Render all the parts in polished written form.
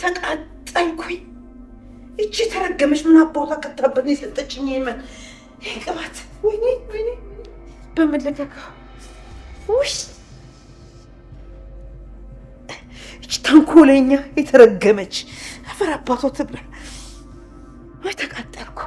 ተቃጠልኩኝ። እቺ ተረገመች ምን አባቷ ከታበነ የሰጠችኝ የመን ቅባት ወይኔ በመለከካ ውይ እቺ ተንኮለኛ የተረገመች አፈር አባቷ ትብላ። ወይ ተቃጠልኩ።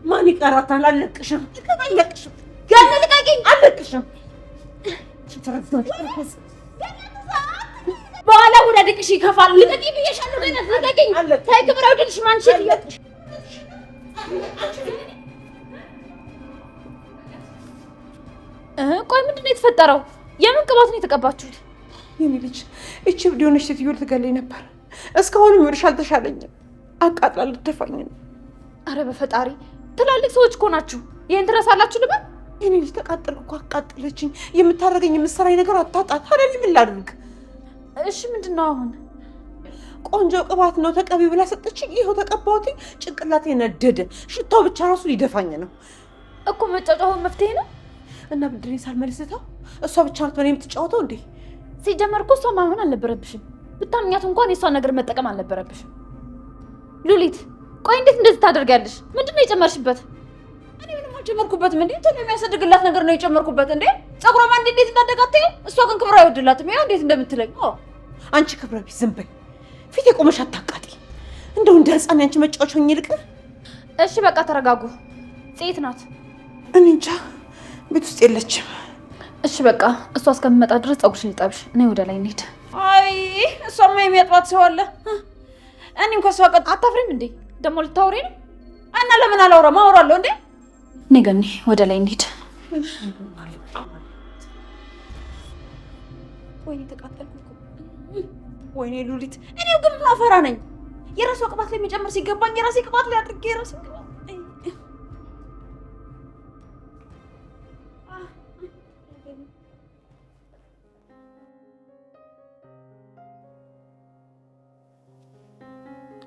ማን ይቀራታል? አለቅሽም። በኋላ ውረድቅሽ ይከፋል። ልቀቂ ብዬሻለሁ። ገነት ልቀቂኝ። ታይ ክብር አውድልሽ ማንሽ ልቀቂሽ። ቆይ ምንድን ነው የተፈጠረው? የምን ቅባት ነው የተቀባችሁት? የኔ ልጅ እቺ እብድ የሆነች ሴትዮ ልትገለኝ ነበር። እስካሁንም ይወርሽ አልተሻለኝም። አቃጥላ ልትደፋኝ ነው። አረ በፈጣሪ ትላልቅ ሰዎች እኮ ናችሁ። ይሄን ትረሳላችሁ ልበል? የኔ ልጅ ተቃጠልኩ እኮ አቃጥለችኝ። የምታደርገኝ የምትሰራኝ ነገር አታጣት። ታዲያ ምን ላድርግ? እሺ ምንድን ነው አሁን? ቆንጆ ቅባት ነው ተቀቢ ብላ ሰጠችኝ። ይኸው ተቀባሁት። ጭንቅላቴ ነደደ። ሽታው ብቻ ራሱ ሊደፋኝ ነው እኮ። መጫጫው መፍትሄ ነው እና ብድሬን ሳልመልስተው እሷ ብቻ ናት በእኔ የምትጫወተው እንዴ? ሲጀመር እኮ እሷ ማመን አልነበረብሽም። ብታምኛት እንኳን የእሷን ነገር መጠቀም አልነበረብሽም። ሉሊት ቆይ እንዴት እንደዚህ ታደርጊያለሽ? ምንድን ነው የጨመርሽበት? እኔ ምንም አልጨመርኩበትም። እንዴ እንትን የሚያሳድግላት ነገር ነው የጨመርኩበት። እንዴ ፀጉሯማ እንዴት እንዳደጋተው። እሷ ግን ክብር አይወድላትም። ያው እንዴት እንደምትለኝ። አንቺ ክብረ ቢስ ዝም በይ። ፊት የቆመሽ አታቃጢ። እንደው እንደ ህፃን ያንቺ መጫወቻ ሆኜ ልቅር? እሺ በቃ ተረጋጉ። ሴት ናት። እኔ እንጃ ቤት ውስጥ የለችም። እሺ በቃ እሷ እስከምመጣ ድረስ ፀጉርሽን ልጠብሽ። እኔ ወደ ላይ እንሂድ። አይ እሷማ የሚያጥባት ሰው አለ። እኔም ከሷ ቀጥ አታፍሪም እንዴ? ደግሞ ልታወሪ ነው? እና ለምን አላወራም? አወራለሁ እንዴ። እኔ ገኒ ወደ ላይ እንሂድ። ወይኔ ተቃጠልኩ እኮ። ወይኔ ሉሊት፣ እኔው ግን ምን አፈራ ነኝ? የራሷ ቅባት ላይ የሚጨምር ሲገባኝ የራሴ ቅባት ላይ አድርጌ የራሴ ቅባት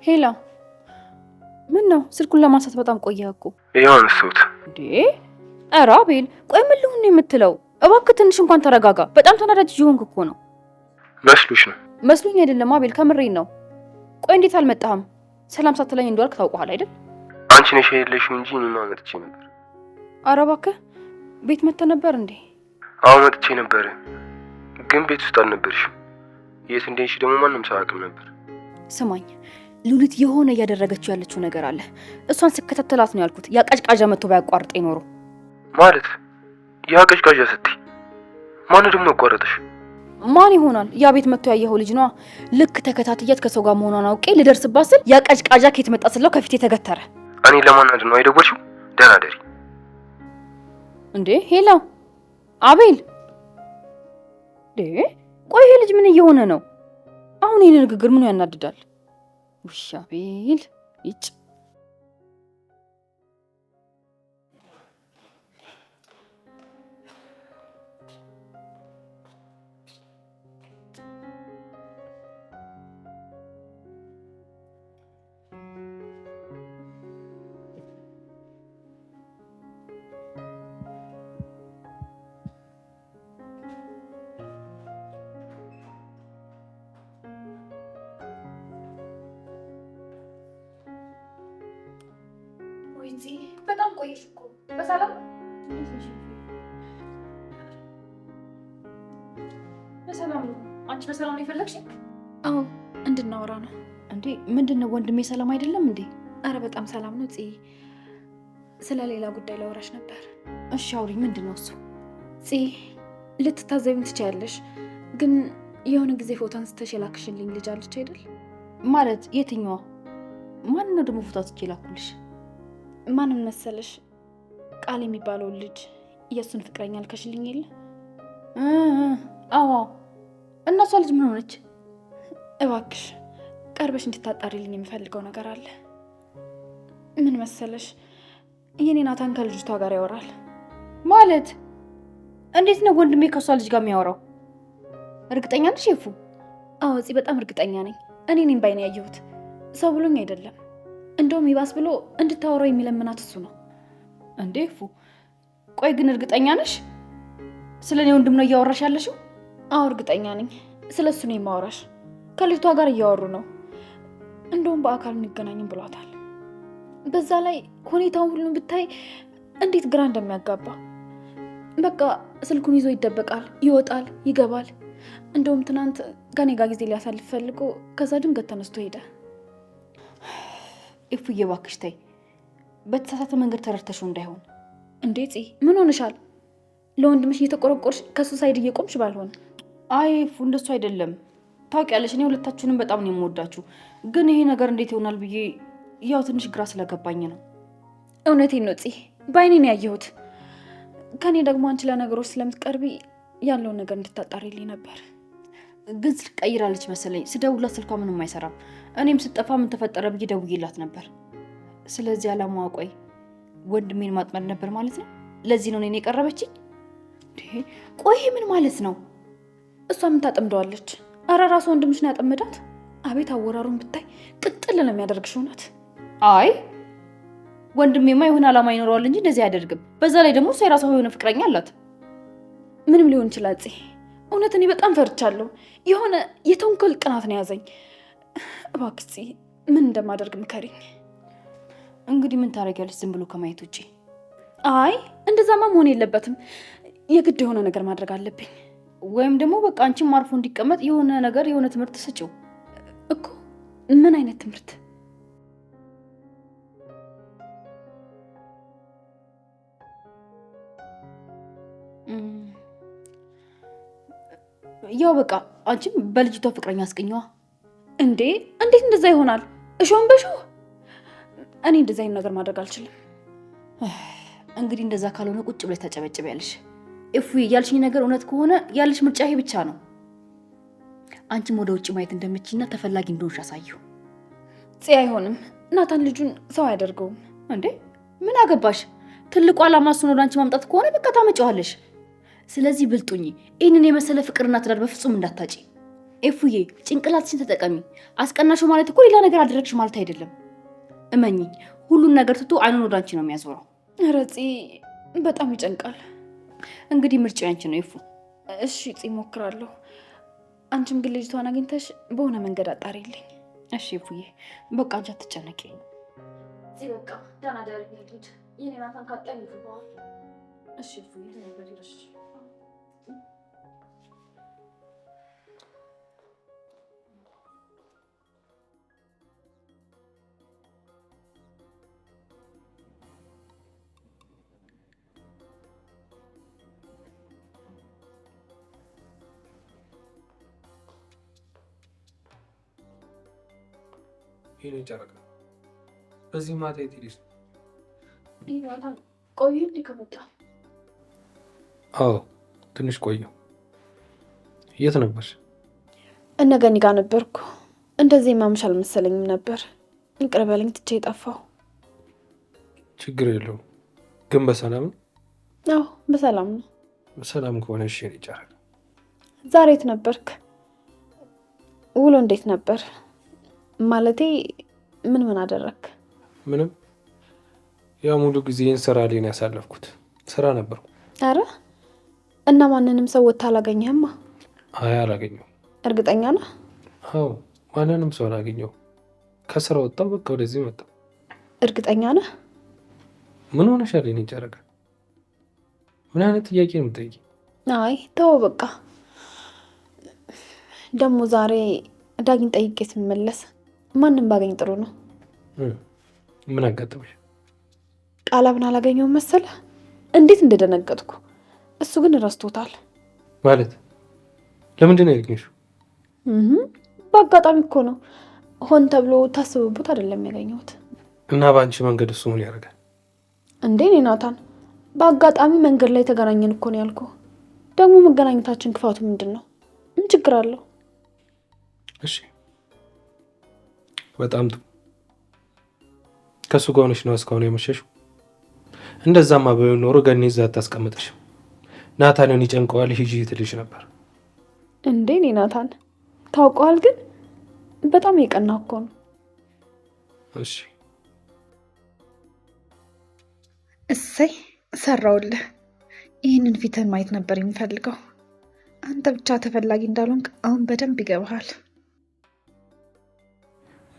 ሄላ ምን ነው? ስልኩን ለማንሳት በጣም ቆየህ እኮ። ይኸው አነሳሁት። እንዴ ኧረ አቤል ቆይ ምን ልሁን ነው የምትለው? እባክህ ትንሽ እንኳን ተረጋጋ። በጣም ተናዳጅ እየሆንክ እኮ ነው። መስሎሽ ነው? መስሎኝ አይደለም አቤል፣ ከምሬን ነው። ቆይ እንዴት አልመጣህም? ሰላም ሳትለኝ እንደዋልክ ታውቀዋል አይደል? አንቺ ነሽ የሌለሽው እንጂ እኔማ መጥቼ ነበር። ኧረ እባክህ ቤት መጥተህ ነበር እንዴ? አዎ መጥቼ ነበር፣ ግን ቤት ውስጥ አልነበርሽም። የት እንደሄድሽ ደግሞ ማንም ሰው አያውቅም ነበር። ስማኝ ሉሊት የሆነ እያደረገችው ያለችው ነገር አለ። እሷን ስከታተላት ነው ያልኩት። ያ ቀጭቃዣ መጥቶ ባያቋርጠኝ ኖሮ። ማለት ያ ቀጭቃዣ ስትይ ማን ደግሞ ያቋረጠሽ? ማን ይሆናል? ያ ቤት መጥቶ ያየኸው ልጅ ነዋ። ልክ ተከታትያት ከሰው ጋር መሆኗን አውቄ ልደርስባት ስል ያ ቀጭቃዣ ከየት መጣ ስለው ከፊቴ ተገተረ። እኔ ለማናድ ነው አይደወልሽው? ደህና ደሪ እንዴ ሄላ አቤል ቆይ ይሄ ልጅ ምን እየሆነ ነው አሁን? ይሄን ንግግር ምኑ ያናድዳል? ውሻ አቤል ይጭ በጣም ቆየሽ እኮ። በሰላም በሰላም ነው? አንቺ በሰላም ነው የፈለግሽ? አዎ እንድናወራ ነው። እንዴ ምንድነው? ወንድሜ ሰላም አይደለም እንዴ? አረ በጣም ሰላም ነው። ስለ ሌላ ጉዳይ ላወራሽ ነበር። እሺ አውሪ። ምንድነው እሱ? ልትታዘቢኝ ትችያለሽ፣ ግን የሆነ ጊዜ ፎቶ አንስተሽ የላክሽልኝ ልጅ አለች አይደል? ማለት የትኛዋ? ማን ነው ደግሞ ፎቶ አንስቼ ላኩልሽ? ማንም መሰለሽ? ቃል የሚባለው ልጅ የእሱን ፍቅረኛ አልከሽልኝ የለ? አዎ። እና እሷ ልጅ ምን ሆነች? እባክሽ ቀርበሽ እንድታጣሪልኝ የምፈልገው ነገር አለ። ምን መሰለሽ የኔ ናታን ከልጅቷ ጋር ያወራል። ማለት እንዴት ነው ወንድሜ ከሷ ልጅ ጋር የሚያወራው? እርግጠኛ ነሽ ኤፉ? አዎ እዚህ በጣም እርግጠኛ ነኝ። እኔ ነኝ ባይኔ ያየሁት፣ ሰው ብሎኝ አይደለም። እንደውም ይባስ ብሎ እንድታወራው የሚለምናት እሱ ነው። እንዴ ኤፉ፣ ቆይ ግን እርግጠኛ ነሽ? ስለ እኔ ወንድም ነው እያወራሽ ያለሽው? አዎ እርግጠኛ ነኝ። ስለ እሱ ነው የማወራሽ። ከልጅቷ ጋር እያወሩ ነው። እንደውም በአካል እንገናኝም ብሏታል። በዛ ላይ ሁኔታውን ሁሉም ብታይ እንዴት ግራ እንደሚያጋባ። በቃ ስልኩን ይዞ ይደበቃል፣ ይወጣል፣ ይገባል። እንደውም ትናንት ከኔ ጋር ጊዜ ሊያሳልፍ ፈልጎ ከዛ ድንገት ተነስቶ ሄደ። ኤፉዬ እባክሽ ተይ፣ በተሳሳተ መንገድ ተረድተሽው እንዳይሆን። እንዴ ምን ሆነሻል? ለወንድምሽ እየተቆረቆርሽ ከሱ ሳይድ እየቆምሽ ባልሆነ። አይ ኤፉ እንደሱ አይደለም። ታውቂያለሽ እኔ ሁለታችሁንም በጣም ነው የምወዳችሁ። ግን ይሄ ነገር እንዴት ይሆናል ብዬ ያው ትንሽ ግራ ስለገባኝ ነው። እውነቴን ነው በአይኔ ነው ያየሁት። ከኔ ደግሞ አንቺ ለነገሮች ስለምትቀርቢ ያለውን ነገር እንድታጣሪልኝ ነበር። ግን ስልክ ቀይራለች መሰለኝ። ስደውላት ስልኳ ምንም አይሰራም። እኔም ስጠፋ ምን ተፈጠረ ብዬ ደውዬላት ነበር። ስለዚህ አላማዋ ቆይ ወንድሜን ማጥመድ ነበር ማለት ነው። ለዚህ ነው እኔን የቀረበችኝ። ቆይ ምን ማለት ነው? እሷ ምን ታጠምደዋለች? አረ ራሱ ወንድምሽን ያጠምዳት። አቤት አወራሩን ብታይ ቅጥል ነው የሚያደርግሽ። እውነት አይ ወንድሜማ የሆነ አላማ ይኖረዋል እንጂ እንደዚህ አያደርግም። በዛ ላይ ደግሞ እሷ የራሷ የሆነ ፍቅረኛ አላት። ምንም ሊሆን ይችላል። እውነት እኔ በጣም ፈርቻለሁ። የሆነ የተንኮል ቅናት ነው ያዘኝ። እባክሽ ምን እንደማደርግ ምከሪኝ። እንግዲህ ምን ታደርጊያለሽ ዝም ብሎ ከማየት ውጪ? አይ እንደዛማ መሆን የለበትም። የግድ የሆነ ነገር ማድረግ አለብኝ። ወይም ደግሞ በቃ አንቺም አርፎ እንዲቀመጥ የሆነ ነገር የሆነ ትምህርት ስጪው እኮ። ምን አይነት ትምህርት? ያው በቃ አንቺም በልጅቷ ፍቅረኛ አስቀኘዋ። እንዴ እንዴት እንደዛ ይሆናል? እሾን በሾህ እኔ እንደዛ አይነት ነገር ማድረግ አልችልም። እንግዲህ እንደዛ ካልሆነ ቁጭ ብለሽ ታጨበጭበያለሽ። እፉ ያልሽኝ ነገር እውነት ከሆነ ያለሽ ምርጫ ይሄ ብቻ ነው። አንቺም ወደ ውጭ ማየት እንደምችልና ተፈላጊ እንደሆንሽ አሳየው። አይሆንም። ናታን ልጁን ሰው አያደርገውም። እንዴ ምን አገባሽ? ትልቁ ዓላማ እሱን ወደ አንቺ ማምጣት ከሆነ በቃ ታመጪዋለሽ። ስለዚህ ብልጡኝ። ይህንን የመሰለ ፍቅርና ትዳር በፍጹም እንዳታጪ። ኤፉዬ ጭንቅላትሽን ተጠቀሚ። አስቀናሽው ማለት እኮ ሌላ ነገር አደረግሽ ማለት አይደለም። እመኚኝ፣ ሁሉን ነገር ትቶ አይኑን ወደ አንቺ ነው የሚያዞረው። ኧረ በጣም ይጨንቃል። እንግዲህ ምርጫው ያንቺ ነው ኤፉ። እሺ እሞክራለሁ። አንቺም ግን ልጅቷን አግኝተሽ በሆነ መንገድ አጣሪልኝ። እሺ ኤፉዬ፣ በቃ አንቺ አትጨነቂ። በቃ ደህና ደሪ ልጅ የኔ ናታን ካጣኝ ይባል። እሺ ኤፉዬ ነበር ይሄን ጨረቃ በዚህ ማታ የት ሄደሽ ነው? ናታን ቆይ እንዴ ከመጣ? አዎ ትንሽ ቆየሁ። የት ነበርሽ? እነ ገኒ ጋር ነበርኩ። እንደዚህ ማምሽ አልመሰለኝም ነበር። ይቅር በለኝ ትቼ የጠፋሁ። ችግር የለውም ግን በሰላም ነው? አዎ በሰላም ነው። በሰላም ከሆነ እሺ። የኔ ጨረቃ ዛሬ የት ነበርክ? ውሎ እንዴት ነበር? ማለቴ ምን አደረክ? ምንም፣ ያው ሙሉ ጊዜን ስራ ላይ ነው ያሳለፍኩት። ስራ ነበርኩ። አረ እና ማንንም ሰው ወጥታ አላገኘህማ? አይ አላገኘሁም። እርግጠኛ ነህ? አዎ ማንንም ሰው አላገኘሁም። ከስራ ወጣሁ፣ በቃ ወደዚህ መጣሁ። እርግጠኛ ነህ? ምን ሆነሻል የኔ ጨረቃ? ምን አይነት ጥያቄ ነው የምትጠይቂኝ? አይ ተው በቃ። ደግሞ ዛሬ ዳጊን ጠይቄ ስመለስ ማንም ባገኝ ጥሩ ነው። ምን አጋጠመሽ? ቃላብን አላገኘውም መሰለህ? እንዴት እንደደነገጥኩ። እሱ ግን ረስቶታል። ማለት ለምንድን ነው ያገኘሽው? በአጋጣሚ እኮ ነው። ሆን ተብሎ ታስቦበት አይደለም ያገኘሁት። እና በአንቺ መንገድ እሱ ምን ያደርጋል እንዴ? እኔ ናታን በአጋጣሚ መንገድ ላይ ተገናኘን እኮ ነው ያልኩህ። ደግሞ መገናኘታችን ክፋቱ ምንድን ነው? ምን ችግር አለው? እሺ በጣም ጥሩ። ከሱ ጋር ሆነሽ ነው እስካሁን የመሸሽው? እንደዛማ ቢሆን ኖሮ ገኒ እዛ አታስቀምጥሽም። ናታንን ይጨንቀዋል ሂጂ ትልሽ ነበር። እንዴ እኔ ናታን ታውቀዋል፣ ግን በጣም የቀና እኮ ነው። እሺ እሰይ ሰራውልህ። ይህንን ፊትህን ማየት ነበር የሚፈልገው። አንተ ብቻ ተፈላጊ እንዳልሆንክ አሁን በደንብ ይገባሃል።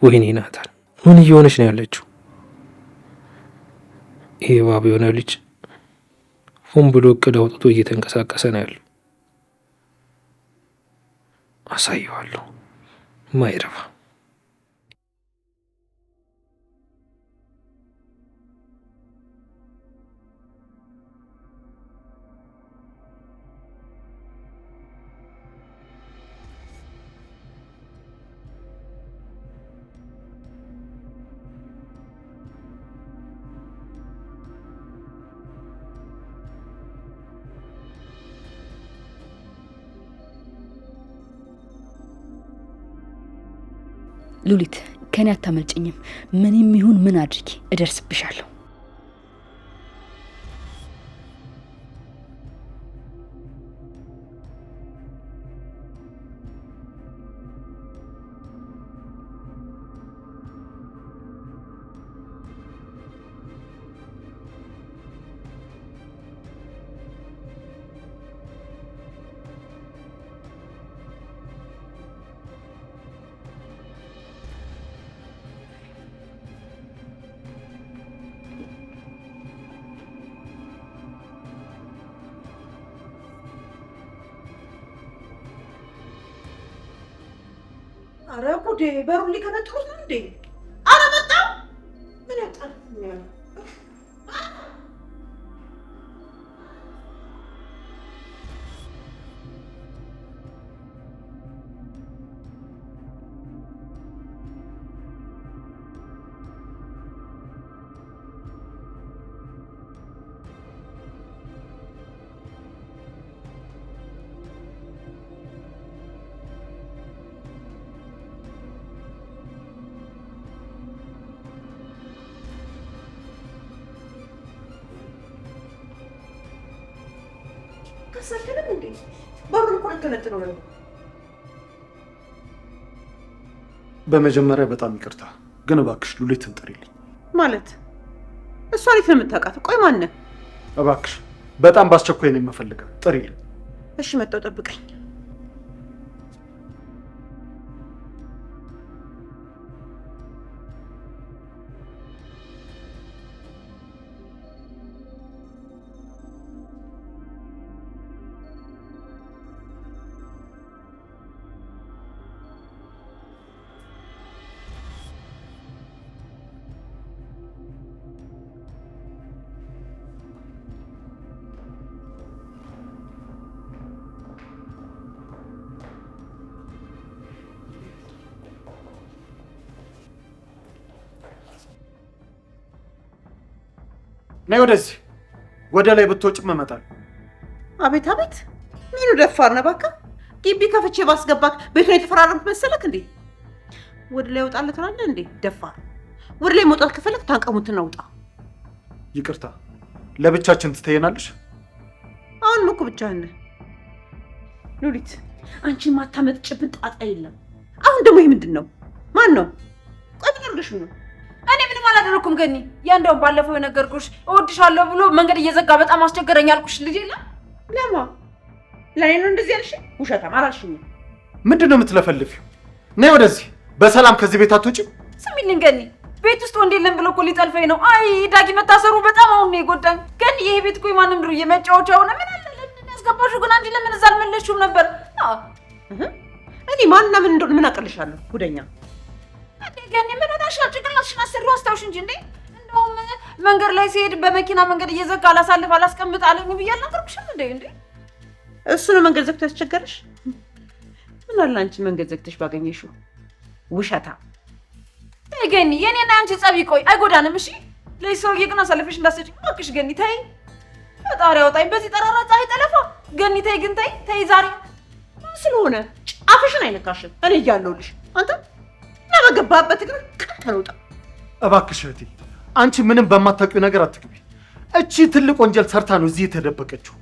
ወይኔ ናታን ምን እየሆነች ነው ያለችው? ይሄ ባብ የሆነ ልጅ ሆን ብሎ እቅድ አውጥቶ እየተንቀሳቀሰ ነው ያለው። አሳየዋለሁ ማይረባ። ሉሊት ከኔ አታመልጭኝም። ምንም ይሁን ምን አድርጊ እደርስብሻለሁ። አረ ጉዴ! በሩን ሊከነጥሉት ነው እንዴ? አረ መጣ! ምን ያጣል? ከሰከለም እንዴ? በሩን እኮ ልከነጥለው ነው። በመጀመሪያ በጣም ይቅርታ፣ ግን እባክሽ ሉሊትን ጥሪልኝ። ማለት እሷ እንዴት ነው የምታውቃት? ቆይ ማነህ? እባክሽ በጣም ባስቸኳይ ነው የምፈልገው፣ ጥሪልኝ። እሺ መጣሁ፣ ጠብቀኝ። ነይ ወደዚህ። ወደ ላይ ብትወጭም እመጣለሁ። አቤት አቤት! ምኑ ደፋር ነህ እባክህ! ግቢ ከፍቼ ባስገባክ ቤቱን የተፈራረምክ መሰለክ እንዴ? ወደ ላይ ወጣልህ ትላለህ እንዴ? ደፋር! ወደ ላይ መውጣት ከፈለክ ታንቀሙትና ውጣ። ይቅርታ፣ ለብቻችን ትተየናለሽ? አሁንም እኮ ብቻህን ነህ። ሉሊት፣ አንቺ ማታመጥጭብን ጣጣ የለም። አሁን ደግሞ ይሄ ምንድን ነው? ማን ነው? ቆይ ምን አድርገሽ ነው? እኔ ምንም አላደረኩም ገኒ። ያ እንደውም ባለፈው የነገርኩሽ እወድሻለሁ ብሎ መንገድ እየዘጋ በጣም አስቸገረኝ አልኩሽ ልጅ የለም። ለማ ለኔ ነው እንደዚህ ያልሽኝ? ውሸታም አላልሽኝም። ምንድን ነው የምትለፈልፊው? ነይ ወደዚህ። በሰላም ከዚህ ቤት አትወጪም? ስሚልኝ ገኒ፣ ቤት ውስጥ ወንድ የለም ብሎ እኮ ሊጠልፈኝ ነው። አይ ዳጊ መታሰሩ በጣም አሁን ነው የጎዳኝ። ገኒ ይሄ ቤት እኮ የማንም ድሩ የመጫወቻ ሆነ። ምን አለ ለምን ያስገባሽው? ግን አንቺ ለምን እዛ አልመለስሽውም ነበር? እኔ ማንና ምን እንደሆነ ምን አቀልሻለሁ? ጉደኛ ገኒ ምን ሆነሻል? ጭቅላትሽን አሰሪው አስታውሽ እንጂ እንዴ። እንደውም መንገድ ላይ ሲሄድ በመኪና መንገድ እየዘጋ አላሳልፍ አላስቀምጥ አለኝ ብዬሽ አልነገርኩሽም እንዴ? እንዴ እሱ ነው መንገድ ዘግቶ ያስቸገረሽ? ምን አለ አንቺ መንገድ ዘግተሽ ባገኘሽው? ውሸታ ገኒ፣ የኔና አንቺ ጸብ ይቆይ አይጎዳንም። እሺ ለዚህ ሰውዬ ግን አሳልፈሽ እንዳትሰጪኝ እባክሽ ገኒ፣ ተይ። ፈጣሪ አውጣኝ በዚህ ጠራራ ፀሐይ ጠለፋ። ገኒ ተይ፣ ግን ተይ ተይ። ዛሬ ስለሆነ ጫፍሽን አይነካሽም። እኔ እያለሁልሽ አንተ በገባበት ግን ቀጥ ነው። እባክሽ እህቴ አንቺ ምንም በማታውቂው ነገር አትግቢ። እቺ ትልቅ ወንጀል ሰርታ ነው እዚህ የተደበቀችው።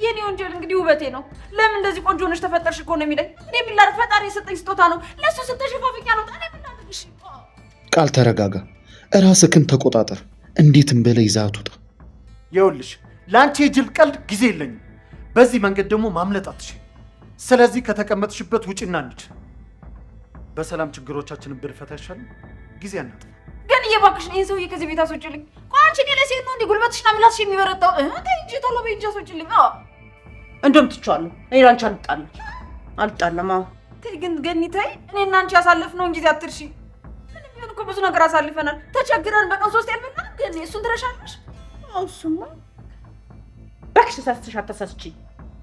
የኔ ወንጀል እንግዲህ ውበቴ ነው። ለምን እንደዚህ ቆንጆ ሆነሽ ተፈጠርሽ እኮ ነው የሚለኝ። እኔ ቢላ ፈጣሪ የሰጠኝ ስጦታ ነው። ለሱ ስትሸፋፍኛ ነው ታዲያ ምን ላድርግሽ? ቃል ተረጋጋ፣ ራስህን ተቆጣጠር። እንዴትም በላይ ይዛት ውጣ። ይኸውልሽ ለአንቺ የጅል ቀልድ ጊዜ የለኝም። በዚህ መንገድ ደግሞ ማምለጥ አትችይም። ስለዚህ ከተቀመጥሽበት ውጭና እንሂድ። በሰላም ችግሮቻችንን ብንፈታ ይሻላል። ጊዜ አናጥፋ። ግን እየባክሽ ይህን ሰውዬ ከዚህ ቤት አስወጪልኝ። አንቺ ግን ለሴት ነው እንዴ ጉልበትሽና ምላስሽ የሚበረታው? ተይ እንጂ ቶሎ በይ እንጂ አስወጪልኝ። እንደውም ትቼዋለሁ። እኔ ላንቺ አልጣለም። ተይ ግን ገኒ ተይ። እኔና አንቺ ያሳለፍነውን ጊዜ አትርሺ። ምንም ቢሆን እኮ ብዙ ነገር አሳልፈናል። ተቸግረን በቀን 3 ያልበላንም ግን እሱን ትረሻለሽ? እሱማ እባክሽ ተሳስተሽ አታሳስቺ።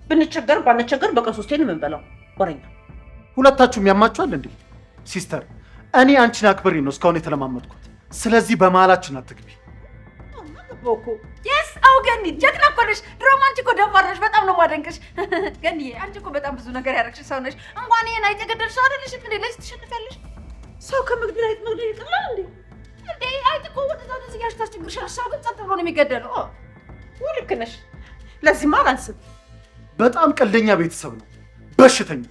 ብንቸገር ባንቸገር በቀን 3 ነው የምንበላው። ወሬኛ ሁለታችሁም ያማችኋል እንዴ? ሲስተር እኔ አንቺን አክብሬ ነው እስካሁን የተለማመጥኩት። ስለዚህ በመሀላችን አትግቢ። ቦኮ የስ አው ገኒ ጀግና እኮ ነሽ። ድሮም አንቺ እኮ ደፋር ነሽ። በጣም ነው የማደንቅሽ ገኒ። አንቺ እኮ በጣም ብዙ ነገር ያደረግሽ ሰው ነሽ። እንኳን ይሄን አይጥ የገደልሽ ሰው አይደለሽ እንዴ? ለዚህ ትሸንፊያለሽ። ሰው ከመግደል አይጥ መግደል ይቀላል እንዴ? እንዴ አይጥ እኮ ወደዛ ወደዚህ ያሽ ታስቸግርሻለሽ። ሰው ግን ጸጥ ብሎ ነው የሚገደለው። ልክ ነሽ። ለዚህማ አላንስም። በጣም ቀልደኛ ቤተሰብ ነው። በሽተኛ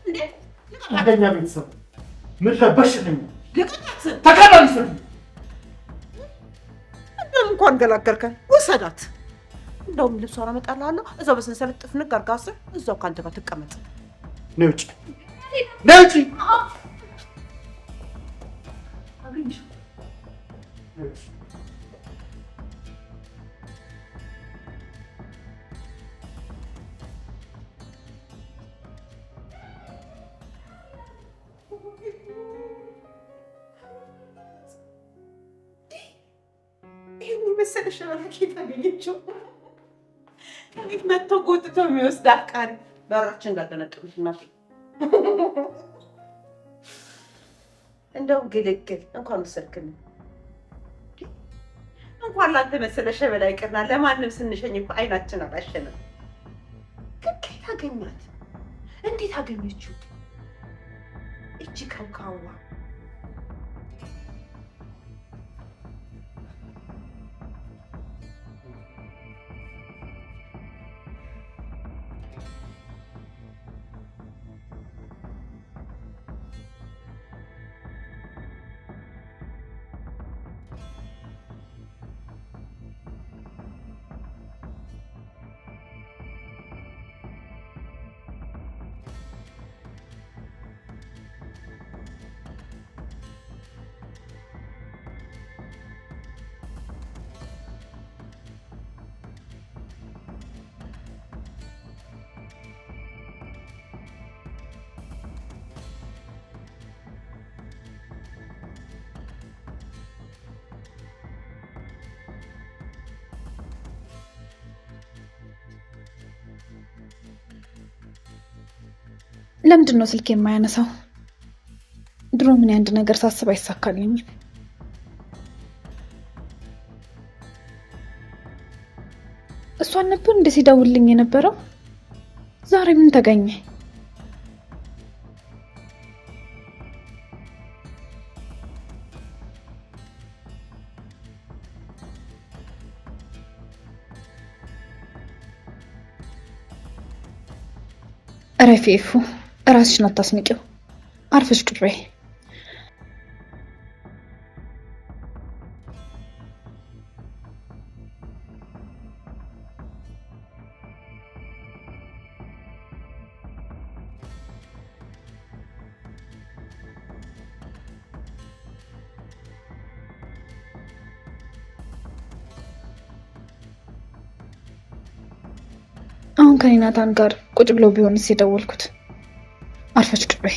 እንዴ ቀልደኛ ቤተሰብ ምን ለበሽተኛ ልቀቃት። ተካዳሪ ሰው እንደውም እንኳን ገላገልከን። ውሰዳት። እንደውም ልብሷን አመጣልሃለሁ። እዛው በሰንሰለት ጥፍንግ አድርጋ አስር እዛው ካንተ ጋር ትቀመጥ። ነይ ውጪ፣ ነይ ውጪ። መሰለሽ ኬት አገኘችው? ከቤት መጥቶ ጎትቶ የሚወስድ አፍቃሪ በራችን እንዳደነጥሩት እናቴ። እንደውም ግልግል እንኳን ወሰድክን። እንኳን ላንተ መሰለሽ በላይ ቅርና ለማንም ስንሸኝ እኮ አይናችን አላሸንም። ግን ከየት አገኛት? እንዴት አገኘችው? እቺ ከውካዋ ለምንድን ነው ስልክ የማያነሳው? ድሮ ምን አንድ ነገር ሳስብ አይሳካልኝም። እሷን ነበር እንደ ሲደውልልኝ የነበረው። ዛሬ ምን ተገኘ? ረፊፉ ራስሽን አታስንቂው። አርፈሽ ቁጭ በይ። አሁን ከኔናታን ጋር ቁጭ ብለው ቢሆንስ የደወልኩት? አርፈሽ ቁጭ በይ።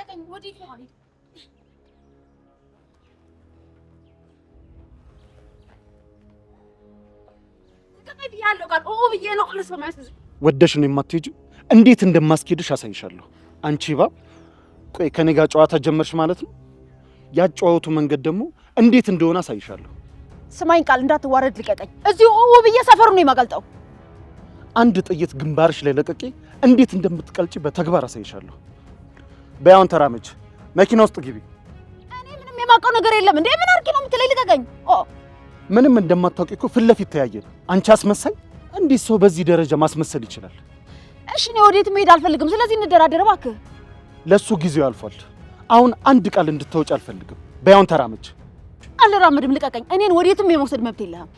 ልቀቀኝ። ወዴት ነው? ልቀቀኝ ብያለሁ። ቃል ብዬ ነው ልሰማሽ። ወደሽ ነው የማትሄጂው? እንዴት እንደማስኬድሽ አሳይሻለሁ። አንቺ እባብ፣ ቆይ ከኔ ጋር ጨዋታ ጀመርሽ ማለት ነው? ያጨዋወቱ መንገድ ደግሞ እንዴት እንደሆነ አሳይሻለሁ። ስማኝ ቃል፣ እንዳትዋረድ ልቀቀኝ። እዚሁ ብዬ ሰፈሩ ነው የማቀልጠው። አንድ ጥይት ግንባርሽ ላይ ለቀቄ እንዴት እንደምትቀልጪ በተግባር አሳይሻለሁ። በያውን ተራመጅ፣ መኪና ውስጥ ግቢ። እኔ ምንም የማውቀው ነገር የለም። እንዴ ምን አድርጌ ነው የምትለኝ? ልቀቀኝ። ምንም እንደማታውቂ እኮ ፊት ለፊት ተያየን። አንቺ አስመሳይ! እንዴት ሰው በዚህ ደረጃ ማስመሰል ይችላል? እሺ እኔ ወዴት መሄድ አልፈልግም። ስለዚህ እንደራደር እባክህ። ለሱ ጊዜው አልፏል። አሁን አንድ ቃል እንድታወጪ አልፈልግም። በያውን ተራመጅ። አልራመድም፣ ልቀቀኝ። እኔን ወዴትም የመውሰድ መብት የለህም።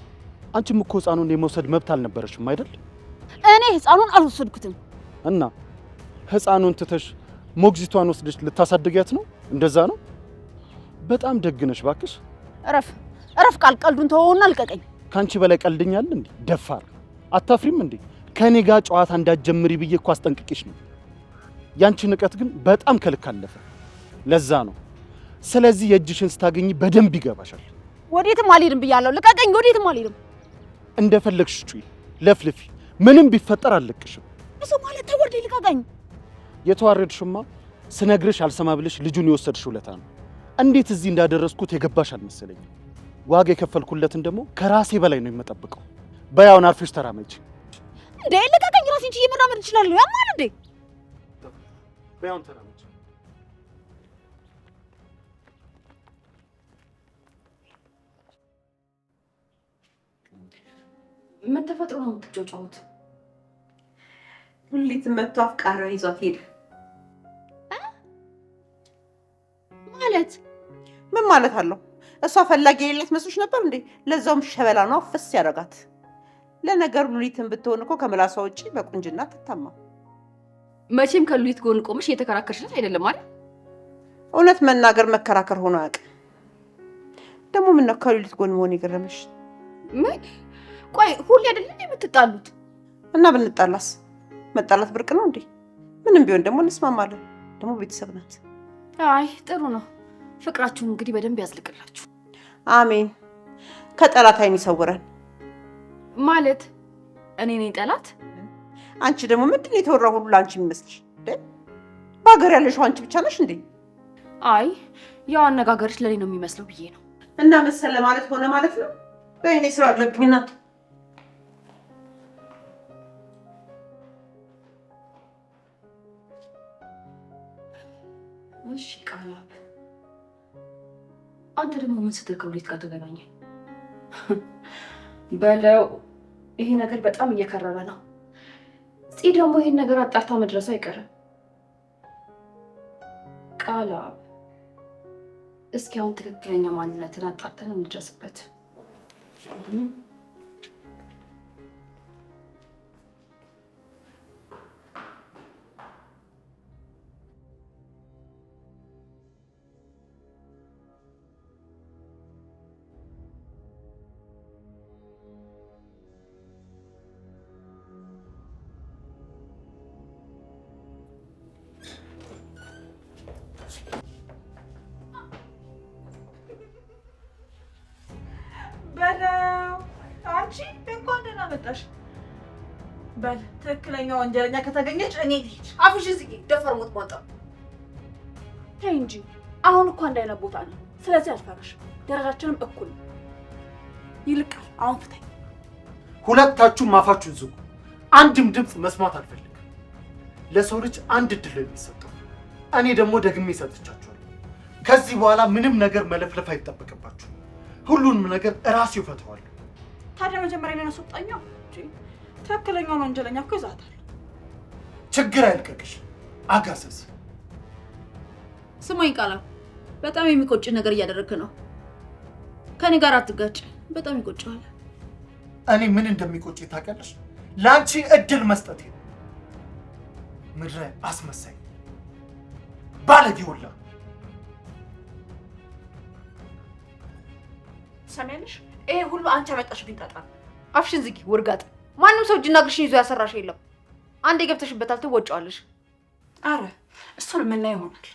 አንቺም እኮ ህፃኑን የመውሰድ መብት አልነበረሽም አይደል? እኔ ህፃኑን አልወሰድኩትም። እና ህፃኑን ትተሽ ሞግዚቷን ወስደሽ ልታሳድጊያት ነው? እንደዛ ነው? በጣም ደግነሽ ባክሽ። እረፍ ቃል፣ ቀልዱን ተወውና ልቀቀኝ። ካንቺ በላይ ቀልደኛል እንዴ? ደፋር! አታፍሪም እንዴ? ከኔ ጋር ጨዋታ እንዳትጀምሪ ብዬ እኮ አስጠንቅቄሽ ነው። ያንቺ ንቀት ግን በጣም ከልክ አለፈ። ለዛ ነው። ስለዚህ የእጅሽን ስታገኝ በደንብ ይገባሻል። ወዴትም አልሄድም ብያለሁ። ልቀቀኝ። ወዴትም አልሄድም። እንደፈለግሽ ጩይ፣ ለፍልፊ፣ ምንም ቢፈጠር አልለቅሽም። እሱ ማለት ተወርዴ፣ ልቀቀኝ። የተዋረድሽማ ስነግርሽ አልሰማ ብለሽ ልጁን የወሰድሽ ውለታ ነው። እንዴት እዚህ እንዳደረስኩት የገባሽ አልመሰለኝም። ዋጋ የከፈልኩለትን ደግሞ ከራሴ በላይ ነው የምጠብቀው። በያውን አርፈሽ ተራመጂ። እንዴ ልቀቀኝ። ራሴን ችዬ መራመድ እችላለሁ። ያማል እንዴ? በያውን ተራመጂ። ምን ተፈጥሮ ነው የምትጫወቱት? ሉሊት መጥቶ አፍቃሪዋ ይዟት ሄደ። ማለት ምን ማለት አለው? እሷ ፈላጊ የሌላት መስሎሽ ነበር እንዴ? ለዛውም ሸበላ ነው ፍስ ያደርጋት። ለነገሩ ሉሊትን ብትሆን እኮ ከምላሷ ውጪ በቁንጅና ትታማ። መቼም ከሉሊት ጎን ቆምሽ እየተከራከርሽላት አይደለም አይደል? እውነት መናገር መከራከር ሆኖ አያውቅም። ደግሞ ምን ነው ከሉሊት ጎን መሆን የገረመሽ? ምን? ቆይ ሁሌ አይደለም የምትጣሉት? እና ብንጣላስ? መጣላት ብርቅ ነው እንዴ? ምንም ቢሆን ደግሞ እንስማማለን። ደግሞ ቤተሰብ ናት። አይ ጥሩ ነው። ፍቅራችሁን እንግዲህ በደንብ ያዝልቅላችሁ። አሜን። ከጠላት አይን ይሰውረን። ማለት እኔ ነኝ ጠላት? አንቺ ደግሞ ምንድን ነው የተወራው ሁሉ ለአንቺ የሚመስልሽ? በሀገር ያለሽው አንቺ ብቻ ነሽ እንዴ? አይ ያው አነጋገርሽ ለኔ ነው የሚመስለው ብዬ ነው። እና መሰለ ማለት ሆነ ማለት ነው። በእኔ ስራ አለብኝና እሺ ቃላብ፣ አንተ ደግሞ ምን ስትል ከሉሊት ጋር ተገናኘ? በለው ይሄ ነገር በጣም እየከረረ ነው። ጽ ደግሞ ይሄን ነገር አጣርታ መድረሱ አይቀርም። ቃላብ፣ እስኪ አሁን ትክክለኛ ማንነትን አጣርተን እንድረስበት። አንቺ እንኳን ደህና መጣሽ። በል ትክክለኛ ወንጀለኛ ከተገኘች እኔ ልሂድ። አፍሽ ዝጊ። ደፈር ሞት ሞጣ። ተይ እንጂ አሁን እኮ አንድ አይነት ቦታ ነው። ስለዚህ አልፈራሽም። ደረጃችንም እኩል ነው። ይልቃል አሁን ፍታኝ። ሁለታችሁም አፋችሁን ዝጉ። አንድም ድምፅ መስማት አልፈልግም። ለሰው ልጅ አንድ እድል ነው የሚሰጠው። እኔ ደግሞ ደግሜ ሰጥቻችኋለሁ። ከዚህ በኋላ ምንም ነገር መለፍለፍ አይጠበቅባችሁ። ሁሉንም ነገር እራሴው እፈታዋለሁ። ታዲያ መጀመሪያ ላይ አስወጣኛው እንጂ ትክክለኛውን ወንጀለኛ እኮ ይዛታል። ችግር አይልቀቅሽ አጋሰስ። ስማኝ ቃላ፣ በጣም የሚቆጭ ነገር እያደረግክ ነው። ከኔ ጋር አትጋጭ። በጣም ይቆጭዋል። እኔ ምን እንደሚቆጭ ታውቂያለሽ? ለአንቺ እድል መስጠት ነው። ምድረ አስመሳይ ባለጌ ሁላ። ሰሚያለሽ? ይሄ ሁሉ አንቺ አመጣሽብኝ ጣጣ። አፍሽን ዝጊ ውርጋጥ። ማንም ሰው እጅና እግርሽን ይዞ ያሰራሽ የለም። አንዴ ገብተሽበታል፣ ትወጪዋለሽ። አረ እሱን የምናየው ይሆናል።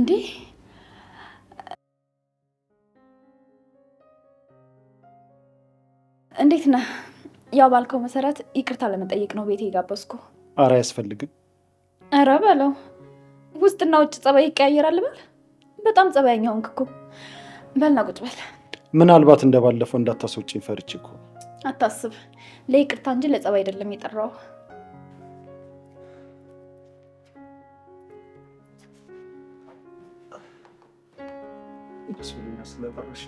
እንዴ እንዴት ነህ? ያው ባልከው መሰረት ይቅርታ ለመጠየቅ ነው ቤቴ የጋበዝኩ። ኧረ አያስፈልግም። ኧረ በለው ውስጥና ውጭ ጸባይ ይቀያየራል በል። በጣም ጸባይኛ ሆንክ እኮ። በልና ቁጭ በል። ምናልባት እንደባለፈው እንዳታስወጪኝ ፈርቼ እኮ። አታስብ፣ ለይቅርታ እንጂ ለጸባይ አይደለም የጠራው። ስለጠራሽ